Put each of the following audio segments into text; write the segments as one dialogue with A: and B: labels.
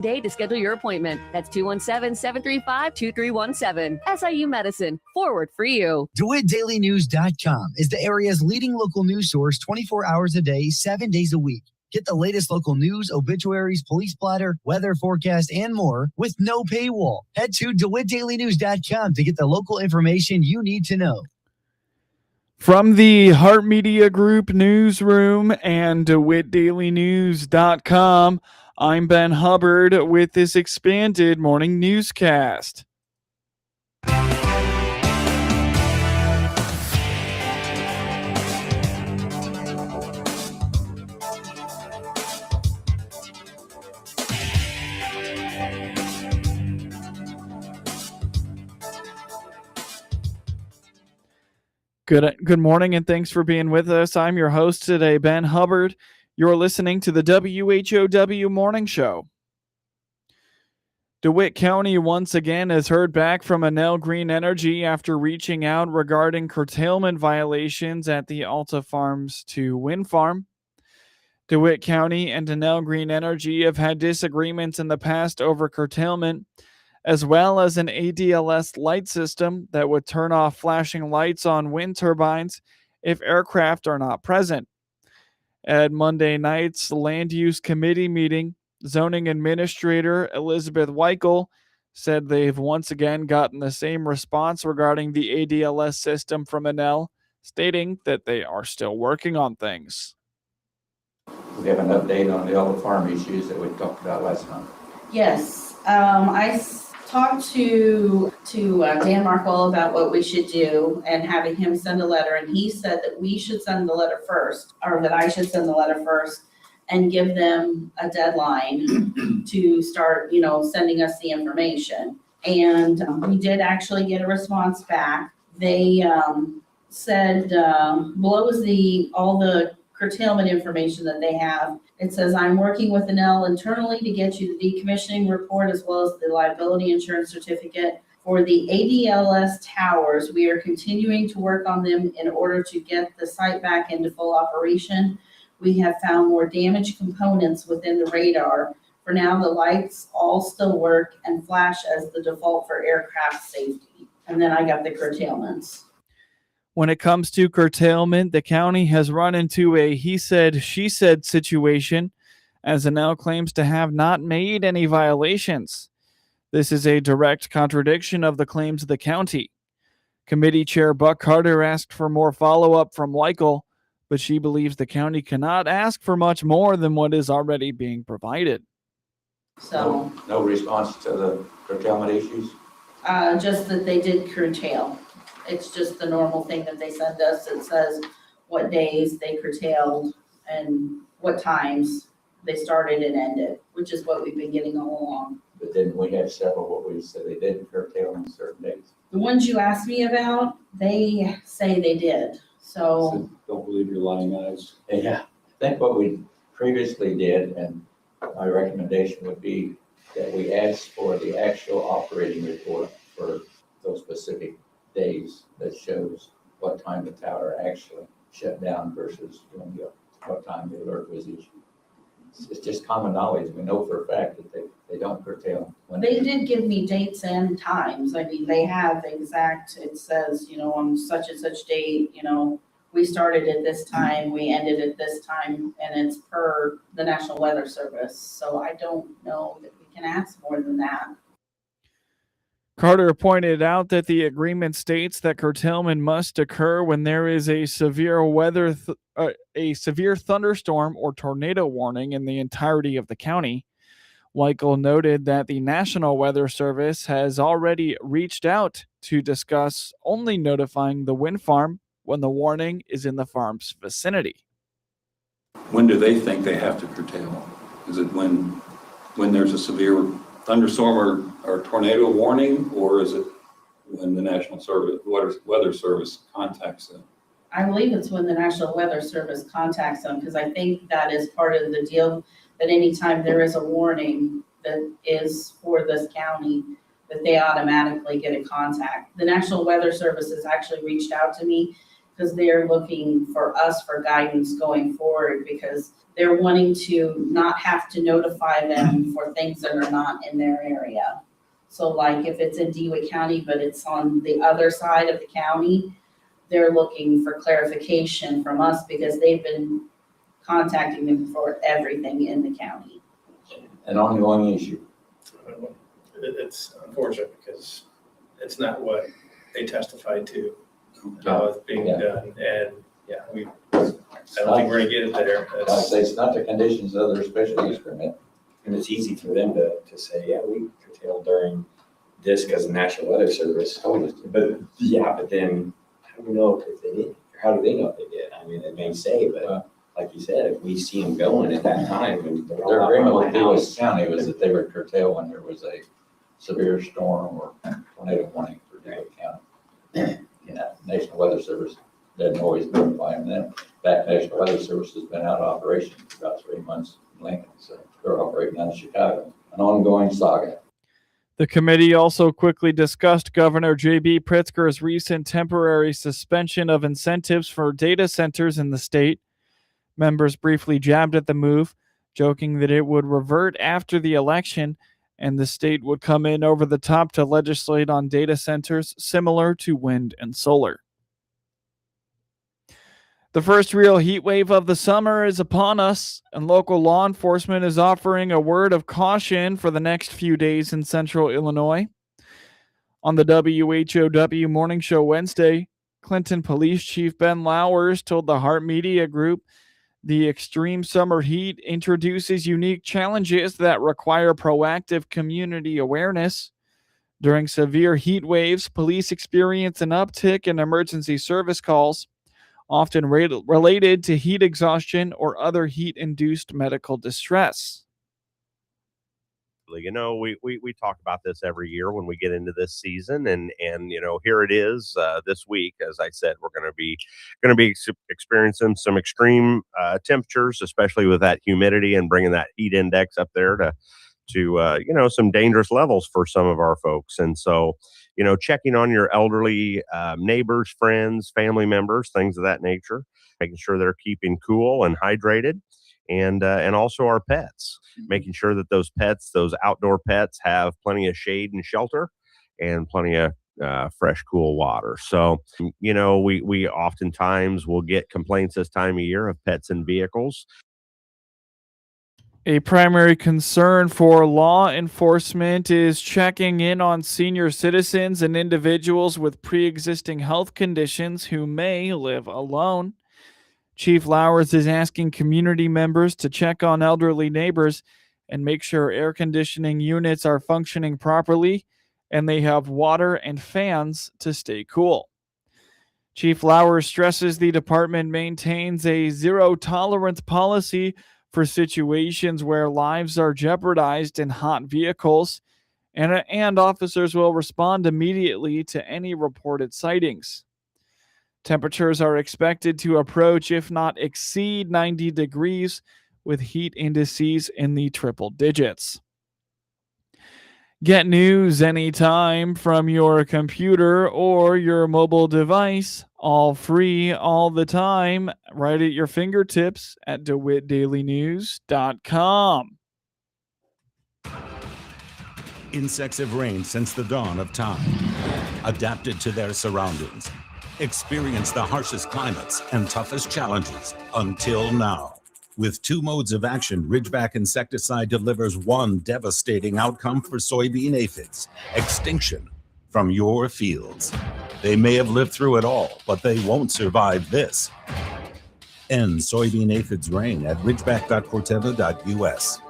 A: Day to schedule your appointment. That's 217-735-2317. SIU Medicine, forward for you.
B: DeWittDailyNews.com is the area's leading local news source 24 hours a day, 7 days a week. Get the latest local news, obituaries, police blotter, weather forecast, and more with no paywall. Head to DeWittDailyNews.com to get the local information you need to know.
C: From the Heart Media Group newsroom and DeWittDailyNews.com, I'm Ben Hubbard with this expanded morning newscast. Good morning, and thanks for being with us. I'm your host today, Ben Hubbard. You're listening to the WHOW Morning Show. DeWitt County once again has heard back from Enel Green Energy after reaching out regarding curtailment violations at the Alta Farms 2 wind farm. DeWitt County and Enel Green Energy have had disagreements in the past over curtailment, as well as an ADLS light system that would turn off flashing lights on wind turbines if aircraft are not present. At Monday night's Land Use Committee meeting, Zoning Administrator Elizabeth Weichel said they've once again gotten the same response regarding the ADLS system from Enel, stating that they are still working on things.
D: We have an update on the Alta Farm issues that we talked about last month.
E: Yes, I talked to Dan Markle about what we should do and having him send a letter, and he said that we should send the letter first, or that I should send the letter first and give them a deadline to start, sending us the information. And we did actually get a response back. They said below is all the curtailment information that they have. It says, I'm working with Enel internally to get you the decommissioning report as well as the liability insurance certificate. For the ADLS towers, we are continuing to work on them in order to get the site back into full operation. We have found more damaged components within the radar. For now, the lights all still work and flash as the default for aircraft safety. And then I got the curtailments.
C: When it comes to curtailment, the county has run into a he said, she said situation, as Enel claims to have not made any violations. This is a direct contradiction of the claims of the county. Committee Chair Buck Carter asked for more follow-up from Weichel, but she believes the county cannot ask for much more than what is already being provided.
E: So
D: no response to the curtailment issues?
E: Just that they did curtail. It's just the normal thing that they send us. It says what days they curtailed and what times they started and ended, which is what we've been getting all along.
D: But then we have several what we said they didn't curtail on certain days.
E: The ones you asked me about, they say they did. So
F: don't believe your lying eyes.
D: Yeah, I think what we previously did, and my recommendation would be that we ask for the actual operating report for those specific days that shows what time the tower actually shut down versus what time the alert was issued. It's just common knowledge. We know for a fact that they don't curtail.
E: They did give me dates and times. I mean, they have exact, it says, on such and such date, we started at this time, we ended at this time, and it's per the National Weather Service. So I don't know that we can ask more than that.
C: Carter pointed out that the agreement states that curtailment must occur when there is a severe severe thunderstorm or tornado warning in the entirety of the county. Weichel noted that the National Weather Service has already reached out to discuss only notifying the wind farm when the warning is in the farm's vicinity.
F: When do they think they have to curtail? Is it when there's a severe thunderstorm or tornado warning, or is it when the National Weather Service contacts them?
E: I believe it's when the National Weather Service contacts them, because I think that is part of the deal, that anytime there is a warning that is for this county, that they automatically get a contact. The National Weather Service has actually reached out to me because they're looking for us for guidance going forward, because they're wanting to not have to notify them for things that are not in their area. So like if it's in DeWitt County, but it's on the other side of the county, they're looking for clarification from us because they've been contacting them for everything in the county.
D: An ongoing issue.
G: It's unfortunate because it's not what they testified to, how it's being done. And I don't think we're gonna get it there.
D: I'd say it's not the conditions of their special use permit.
H: And it's easy for them to say, yeah, we curtailed during this because of National Weather Service. But then how do we know if they did? How do they know if they did? I mean, it may say, but like you said, if we see them going at that time, and
D: Their agreement with DeWitt County was that they would curtail when there was a severe storm or tornado warning for DeWitt County. National Weather Service doesn't always notify them then. In fact, National Weather Service has been out of operation for about 3 months in Lincoln, so they're operating out of Chicago. An ongoing saga.
C: The committee also quickly discussed Governor J.B. Pritzker's recent temporary suspension of incentives for data centers in the state. Members briefly jabbed at the move, joking that it would revert after the election and the state would come in over the top to legislate on data centers similar to wind and solar. The first real heat wave of the summer is upon us, and local law enforcement is offering a word of caution for the next few days in central Illinois. On the WHOW morning show Wednesday, Clinton Police Chief Ben Lowers told the Hart Media Group the extreme summer heat introduces unique challenges that require proactive community awareness. During severe heat waves, police experience an uptick in emergency service calls, often related to heat exhaustion or other heat-induced medical distress.
I: You know, we talk about this every year when we get into this season, and you know, here it is this week. As I said, we're going to be experiencing some extreme temperatures, especially with that humidity and bringing that heat index up there to you know, some dangerous levels for some of our folks. And so, you know, checking on your elderly neighbors, friends, family members, things of that nature, making sure they're keeping cool and hydrated. And also our pets, making sure that those pets, those outdoor pets, have plenty of shade and shelter and plenty of fresh, cool water. So, you know, we oftentimes will get complaints this time of year of pets in vehicles.
C: A primary concern for law enforcement is checking in on senior citizens and individuals with pre-existing health conditions who may live alone. Chief Lowers is asking community members to check on elderly neighbors and make sure air conditioning units are functioning properly and they have water and fans to stay cool. Chief Lowers stresses the department maintains a zero-tolerance policy for situations where lives are jeopardized in hot vehicles, and officers will respond immediately to any reported sightings. Temperatures are expected to approach, if not exceed, 90 degrees, with heat indices in the triple digits. Get news anytime from your computer or your mobile device, all free, all the time, right at your fingertips at DeWittDailyNews.com.
J: Insects have reigned since the dawn of time, adapted to their surroundings, experienced the harshest climates and toughest challenges until now. With 2 modes of action, Ridgeback insecticide delivers one devastating outcome for soybean aphids: extinction from your fields. They may have lived through it all, but they won't survive this. End soybean aphids reign at ridgeback.corteva.us.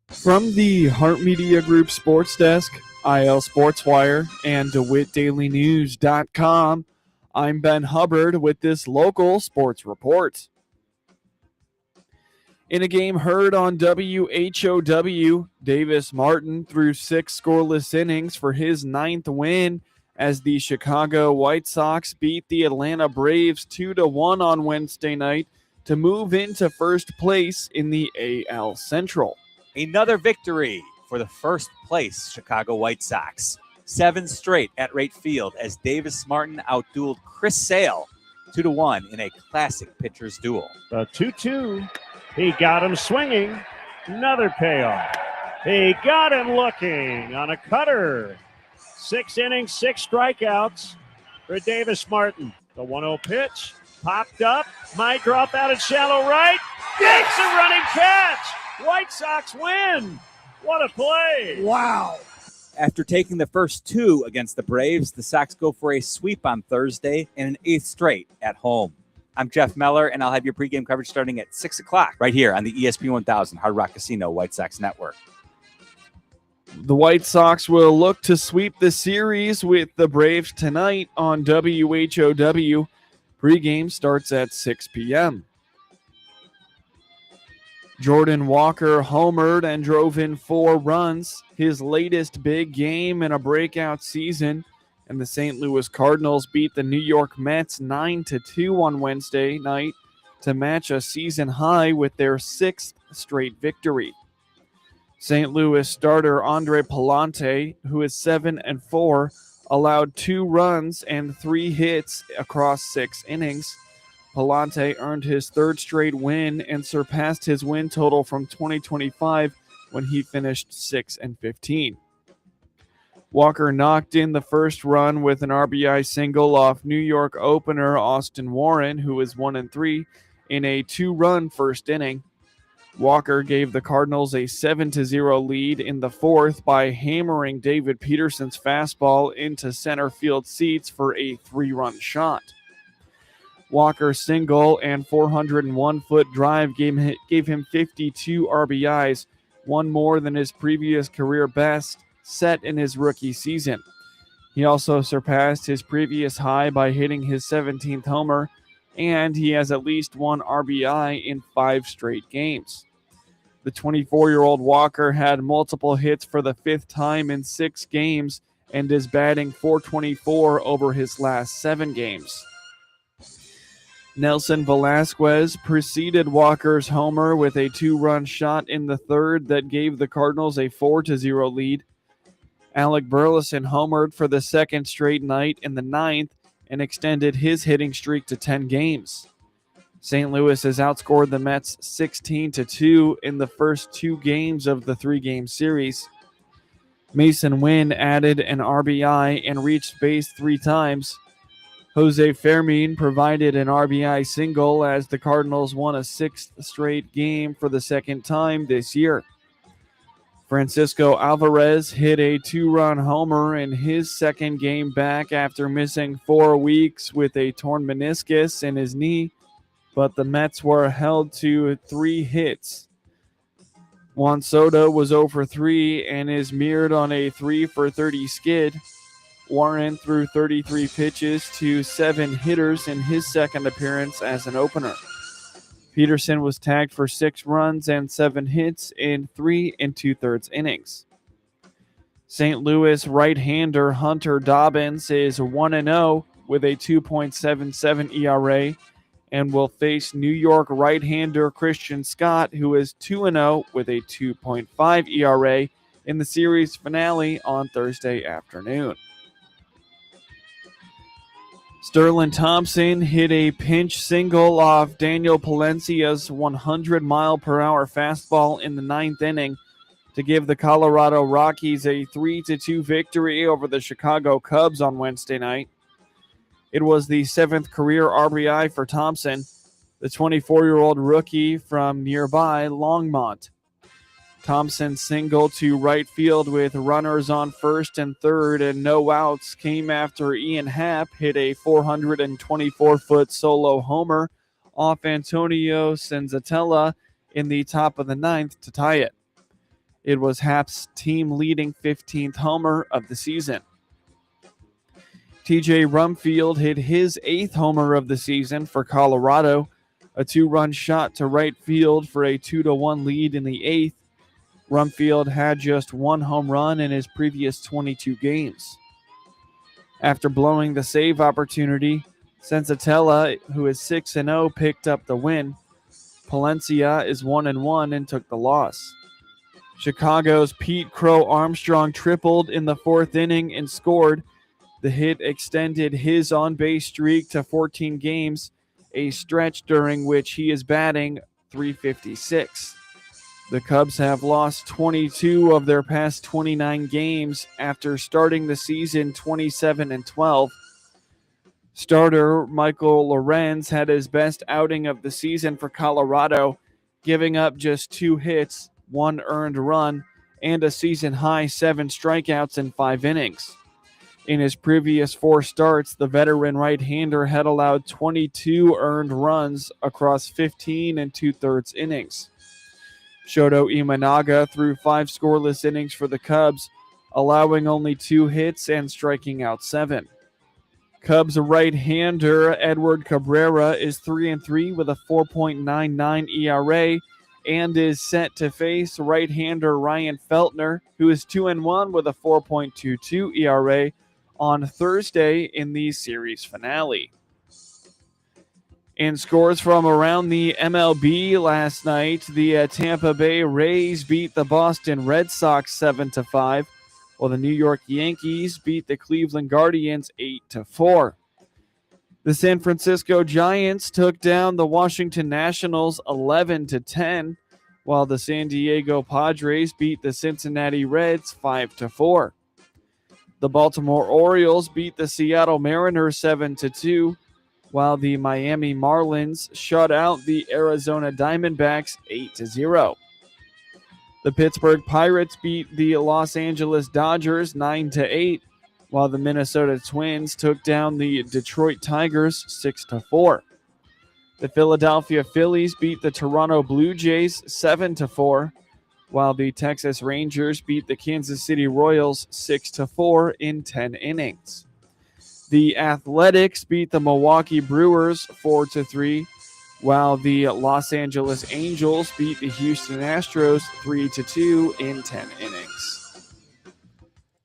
C: From the Hart Media Group Sports Desk, IL Sportswire, and DeWittDailyNews.com, I'm Ben Hubbard with this local sports report. In a game heard on WHOW, Davis Martin threw 6 scoreless innings for his 9th win as the Chicago White Sox beat the Atlanta Braves 2-1 on Wednesday night to move into first place in the AL Central.
K: Another victory for the first place Chicago White Sox. 7 straight at right field as Davis Martin outdueled Chris Sale 2-1 in a classic pitcher's duel.
L: The 2-2. He got him swinging. Another payoff. He got him looking on a cutter. 6 innings, 6 strikeouts for Davis Martin. The 1-0 pitch popped up. Might drop out at shallow right. Makes a running catch. White Sox win. What a play.
K: Wow. After taking the first 2 against the Braves, the Sox go for a sweep on Thursday and an 8th straight at home. I'm Jeff Meller, and I'll have your pregame coverage starting at 6 o'clock right here on the ESPN 1000 Hard Rock Casino White Sox Network.
C: The White Sox will look to sweep the series with the Braves tonight on WHOW. Pregame starts at 6 p.m. Jordan Walker homered and drove in 4 runs, his latest big game in a breakout season, and the St. Louis Cardinals beat the New York Mets 9-2 on Wednesday night to match a season high with their 6th straight victory. St. Louis starter Andre Pallante, who is 7-4, allowed 2 runs and 3 hits across 6 innings. Pallante earned his 3rd straight win and surpassed his win total from 2025 when he finished 6-15. Walker knocked in the first run with an RBI single off New York opener Austin Warren, who is 1-3, in a 2-run first inning. Walker gave the Cardinals a 7-0 lead in the 4th by hammering David Peterson's fastball into center field seats for a 3-run shot. Walker's single and 401-foot drive gave him 52 RBIs, one more than his previous career best set in his rookie season. He also surpassed his previous high by hitting his 17th homer, and he has at least 1 RBI in 5 straight games. The 24-year-old Walker had multiple hits for the 5th time in 6 games and is batting .424 over his last 7 games. Nelson Velasquez preceded Walker's homer with a 2-run shot in the 3rd that gave the Cardinals a 4-0 lead. Alec Burleson homered for the 2nd straight night in the 9th and extended his hitting streak to 10 games. St. Louis has outscored the Mets 16-2 in the first 2 games of the 3-game series. Mason Wynn added an RBI and reached base 3 times. Jose Fermin provided an RBI single as the Cardinals won a 6th straight game for the 2nd time this year. Francisco Alvarez hit a 2-run homer in his 2nd game back after missing 4 weeks with a torn meniscus in his knee, but the Mets were held to 3 hits. Juan Soto was 0 for 3 and is mirrored on a 3-for-30 skid. Warren threw 33 pitches to 7 hitters in his 2nd appearance as an opener. Peterson was tagged for 6 runs and 7 hits in 3 2/3 innings. St. Louis right-hander Hunter Dobbins is 1-0 with a 2.77 ERA and will face New York right-hander Christian Scott, who is 2-0 with a 2.5 ERA in the series finale on Thursday afternoon. Sterling Thompson hit a pinch single off Daniel Palencia's 100-mile-per-hour fastball in the 9th inning to give the Colorado Rockies a 3-2 victory over the Chicago Cubs on Wednesday night. It was the 7th career RBI for Thompson, the 24-year-old rookie from nearby Longmont. Thompson's single to right field with runners on 1st and 3rd and no outs came after Ian Happ hit a 424-foot solo homer off Antonio Senzatella in the top of the 9th to tie it. It was Happ's team-leading 15th homer of the season. TJ Rumfield hit his 8th homer of the season for Colorado, a 2-run shot to right field for a 2-1 lead in the 8th. Rumfield had just 1 home run in his previous 22 games. After blowing the save opportunity, Senzatella, who is 6-0, picked up the win. Palencia is 1-1 and took the loss. Chicago's Pete Crow Armstrong tripled in the fourth inning and scored. The hit extended his on-base streak to 14 games, a stretch during which he is batting .356. The Cubs have lost 22 of their past 29 games after starting the season 27-12. Starter Michael Lorenz had his best outing of the season for Colorado, giving up just 2 hits, 1 earned run, and a season-high 7 strikeouts in 5 innings. In his previous 4 starts, the veteran right-hander had allowed 22 earned runs across 15 2/3 innings. Shoto Imanaga threw 5 scoreless innings for the Cubs, allowing only 2 hits and striking out 7. Cubs right-hander Edward Cabrera is 3-3 with a 4.99 ERA and is set to face right-hander Ryan Feltner, who is 2-1 with a 4.22 ERA on Thursday in the series finale. In scores from around the MLB last night, the Tampa Bay Rays beat the Boston Red Sox 7-5, while the New York Yankees beat the Cleveland Guardians 8-4. The San Francisco Giants took down the Washington Nationals 11-10, while the San Diego Padres beat the Cincinnati Reds 5-4. The Baltimore Orioles beat the Seattle Mariners 7-2, while the Miami Marlins shut out the Arizona Diamondbacks 8-0. The Pittsburgh Pirates beat the Los Angeles Dodgers 9-8, while the Minnesota Twins took down the Detroit Tigers 6-4. The Philadelphia Phillies beat the Toronto Blue Jays 7-4, while the Texas Rangers beat the Kansas City Royals 6-4 in 10 innings. The Athletics beat the Milwaukee Brewers 4-3, while the Los Angeles Angels beat the Houston Astros 3-2 in 10 innings.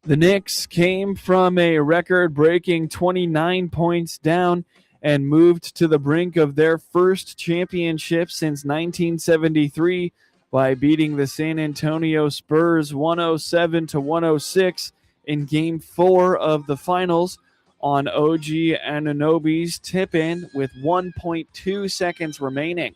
C: The Knicks came from a record-breaking 29 points down and moved to the brink of their first championship since 1973 by beating the San Antonio Spurs 107-106 in Game 4 of the finals on OG Anunoby's tip-in with 1.2 seconds remaining.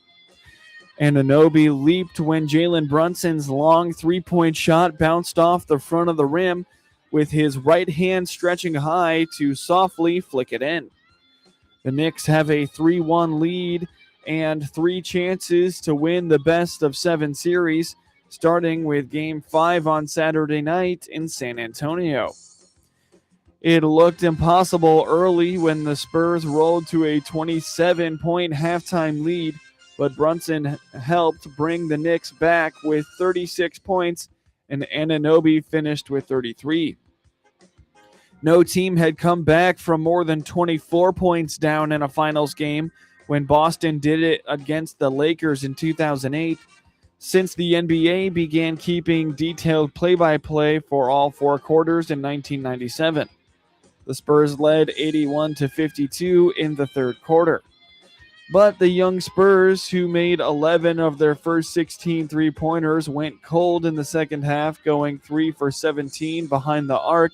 C: Anunoby leaped when Jalen Brunson's long three-point shot bounced off the front of the rim, with his right hand stretching high to softly flick it in. The Knicks have a 3-1 lead and 3 chances to win the best-of-7 series, starting with Game 5 on Saturday night in San Antonio. It looked impossible early when the Spurs rolled to a 27-point halftime lead, but Brunson helped bring the Knicks back with 36 points, and Anunoby finished with 33. No team had come back from more than 24 points down in a finals game when Boston did it against the Lakers in 2008, since the NBA began keeping detailed play-by-play for all 4 quarters in 1997. The Spurs led 81-52 in the third quarter. But the young Spurs, who made 11 of their first 16 three-pointers, went cold in the second half, going 3 for 17 behind the arc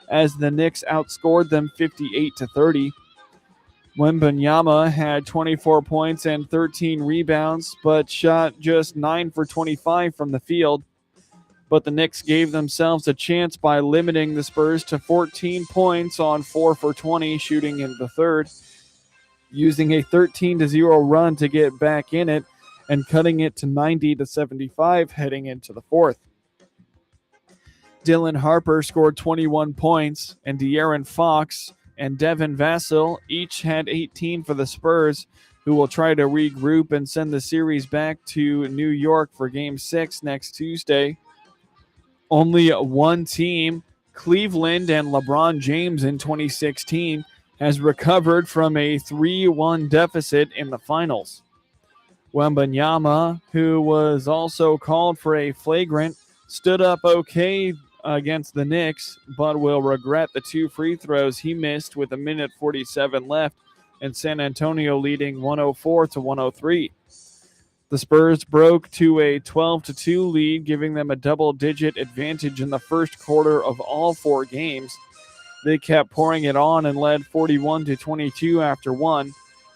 C: as the Knicks outscored them 58-30. Wembanyama had 24 points and 13 rebounds, but shot just 9 for 25 from the field. But the Knicks gave themselves a chance by limiting the Spurs to 14 points on 4 for 20 shooting in the third, using a 13-0 run to get back in it and cutting it to 90-75 heading into the fourth. Dylan Harper scored 21 points, and De'Aaron Fox and Devin Vassell each had 18 for the Spurs, who will try to regroup and send the series back to New York for Game 6 next Tuesday. Only one team, Cleveland and LeBron James in 2016, has recovered from a 3-1 deficit in the finals. Wembanyama, who was also called for a flagrant, stood up okay against the Knicks, but will regret the 2 free throws he missed with 1:47 left and San Antonio leading 104-103. The Spurs broke to a 12-2 lead, giving them a double-digit advantage in the first quarter of all 4 games. They kept pouring it on and led 41-22 after one,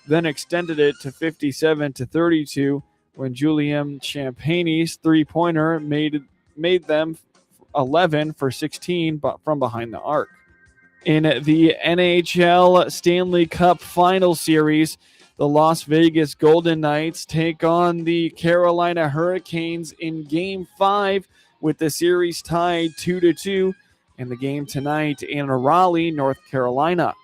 C: then extended it to 57-32 when Julian Champagne's three-pointer made them 11 for 16 from behind the arc. In the NHL Stanley Cup Final Series, the Las Vegas Golden Knights take on the Carolina Hurricanes in Game 5 with the series tied 2-2 and the game tonight in Raleigh, North Carolina.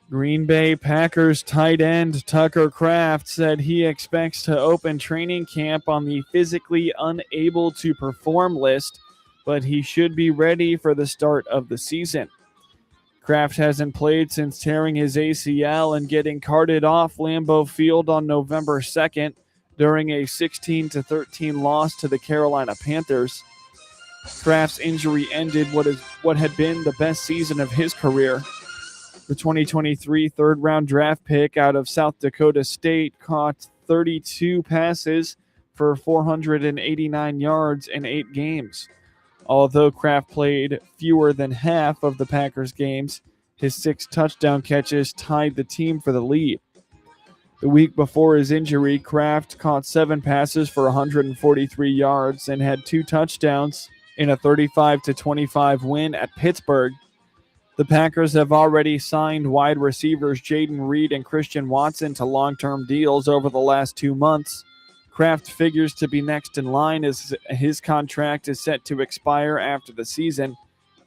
C: Green Bay Packers tight end Tucker Kraft said he expects to open training camp on the physically unable to perform list, but he should be ready for the start of the season. Kraft hasn't played since tearing his ACL and getting carted off Lambeau Field on November 2nd during a 16-13 loss to the Carolina Panthers. Kraft's injury ended what had been the best season of his career. The 2023 third-round draft pick out of South Dakota State caught 32 passes for 489 yards in 8 games. Although Kraft played fewer than half of the Packers' games, his 6 touchdown catches tied the team for the lead. The week before his injury, Kraft caught 7 passes for 143 yards and had 2 touchdowns in a 35-25 win at Pittsburgh. The Packers have already signed wide receivers Jaden Reed and Christian Watson to long-term deals over the last 2 months. Kraft figures to be next in line as his contract is set to expire after the season,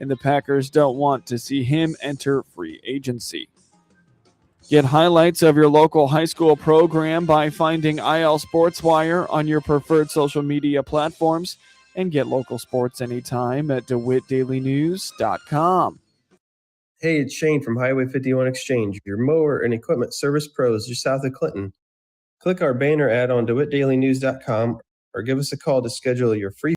C: and the Packers don't want to see him enter free agency. Get highlights of your local high school program by finding IL SportsWire on your preferred social media platforms, and get local sports anytime at DeWittDailyNews.com.
M: Hey, it's Shane from Highway 51 Exchange, your mower and equipment service pros just south of Clinton. Click our banner ad on DeWittDailyNews.com or give us a call to schedule your free